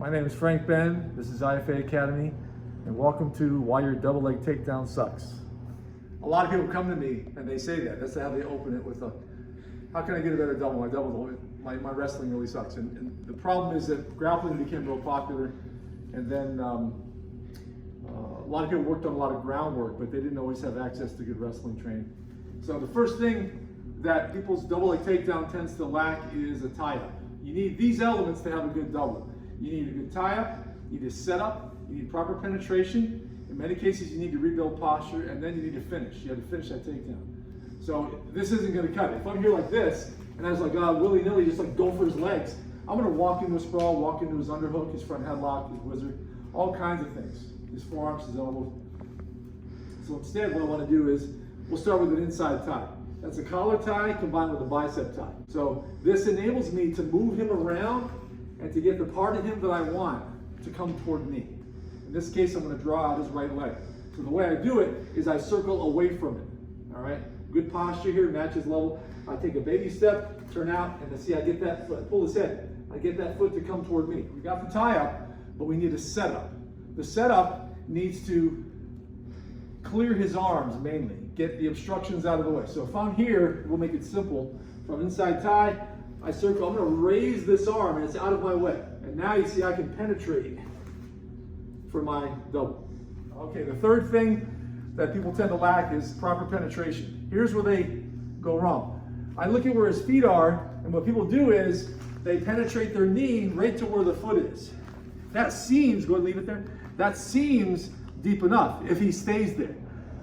My name is Frank Ben, this is IFA Academy, and welcome to Why Your Double Leg Takedown Sucks. A lot of people come to me and they say that. That's how they open it with how can I get a better double? My wrestling really sucks. And the problem is that grappling became real popular, and then a lot of people worked on a lot of groundwork, but they didn't always have access to good wrestling training. So the first thing that people's double leg takedown tends to lack is a tie-up. You need these elements to have a good double. You need a good tie-up, you need a setup, you need proper penetration. In many cases, you need to rebuild posture, and then you need to finish. You have to finish that takedown. So this isn't going to cut it. If I'm here like this, and I was like, willy-nilly, just like go for his legs, I'm going to walk into a sprawl, walk into his underhook, his front headlock, his wizard, all kinds of things. His forearms, his elbows. So instead, what I want to do is, we'll start with an inside tie. That's a collar tie combined with a bicep tie. So this enables me to move him around and to get the part of him that I want to come toward me. In this case, I'm going to draw out his right leg. So the way I do it is I circle away from it. All right? Good posture here, match his level. I take a baby step, turn out, and then see I get that foot. I pull his head. I get that foot to come toward me. We got the tie up, but we need a setup. The setup needs to clear his arms mainly, get the obstructions out of the way. So if I'm here, we'll make it simple. From inside tie, I circle, I'm going to raise this arm and it's out of my way. And now you see I can penetrate for my double. Okay, the third thing that people tend to lack is proper penetration. Here's where they go wrong. I look at where his feet are, and what people do is they penetrate their knee right to where the foot is. That seems, go ahead and leave it there, that seems deep enough if he stays there.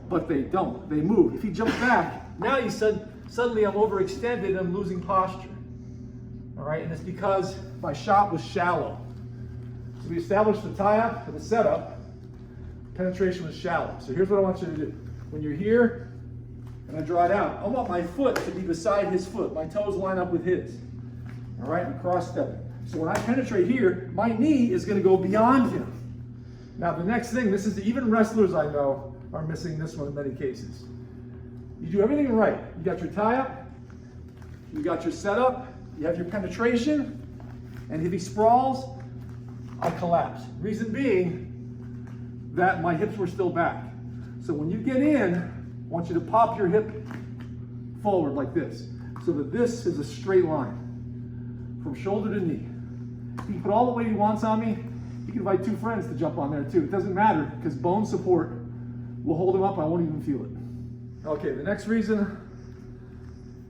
But they don't, they move. If he jumps back, now you suddenly I'm overextended and I'm losing posture. All right, and it's because my shot was shallow. So we established the tie-up and the setup, penetration was shallow. So here's what I want you to do. When you're here and I draw it out, I want my foot to be beside his foot. My toes line up with his. All right, I'm cross-stepping. So when I penetrate here, my knee is going to go beyond him. Now the next thing, this is even wrestlers I know are missing this one in many cases. You do everything right. You got your tie-up, you got your setup, you have your penetration, and if he sprawls, I collapse. Reason being that my hips were still back. So when you get in, I want you to pop your hip forward like this, so that this is a straight line from shoulder to knee. He can put all the weight he wants on me. He can invite two friends to jump on there too. It doesn't matter, because bone support will hold him up. I won't even feel it. Okay, the next reason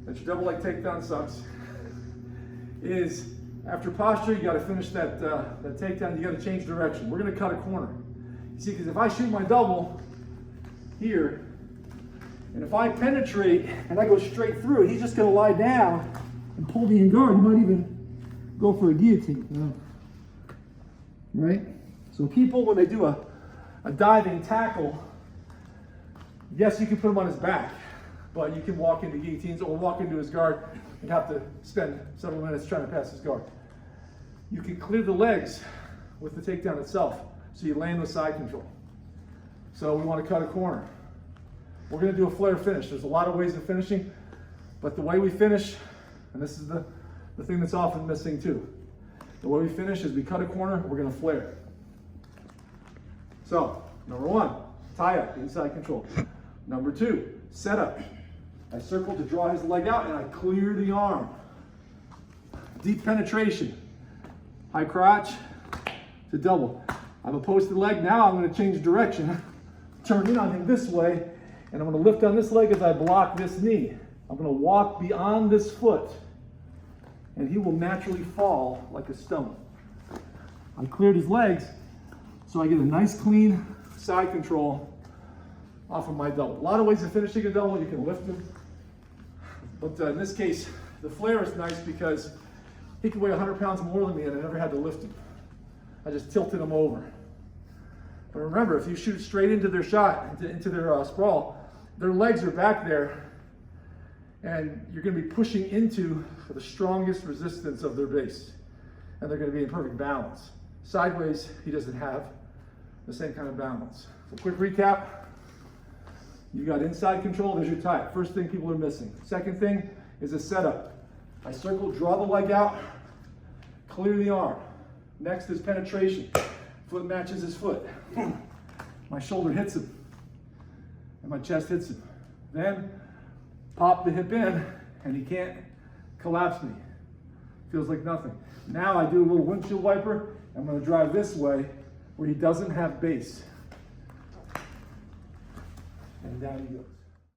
that your double leg takedown sucks is after posture, you got to finish that takedown. You got to change direction. We're going to cut a corner. You see, because if I shoot my double here, and if I penetrate and I go straight through, he's just going to lie down and pull me in guard. He might even go for a guillotine. Right? So people, when they do a diving tackle, yes, you can put him on his back, but you can walk into guillotines or walk into his guard and have to spend several minutes trying to pass his guard. You can clear the legs with the takedown itself, so you land with side control. So we want to cut a corner. We're going to do a flare finish. There's a lot of ways of finishing, but the way we finish, and this is the thing that's often missing too, the way we finish is we cut a corner, we're going to flare. So, number one, tie up, inside control. Number two, set up. I circle to draw his leg out and I clear the arm. Deep penetration. High crotch to double. I've opposed the leg, now I'm going to change direction. Turn in on him this way, and I'm going to lift on this leg as I block this knee. I'm going to walk beyond this foot, and he will naturally fall like a stone. I cleared his legs, so I get a nice clean side control off of my double. A lot of ways of finishing a double. You can lift him, but in this case, the flare is nice because he could weigh 100 pounds more than me and I never had to lift him. I just tilted him over. But remember, if you shoot straight into their shot, into their sprawl, their legs are back there, and you're going to be pushing into the strongest resistance of their base, and they're going to be in perfect balance. Sideways, he doesn't have the same kind of balance. So quick recap. You got inside control, there's your tie. First thing people are missing. Second thing is a setup. I circle, draw the leg out, clear the arm. Next is penetration. Foot matches his foot. My shoulder hits him, and my chest hits him. Then pop the hip in, and he can't collapse me. Feels like nothing. Now I do a little windshield wiper. I'm going to drive this way where he doesn't have base. And down he goes.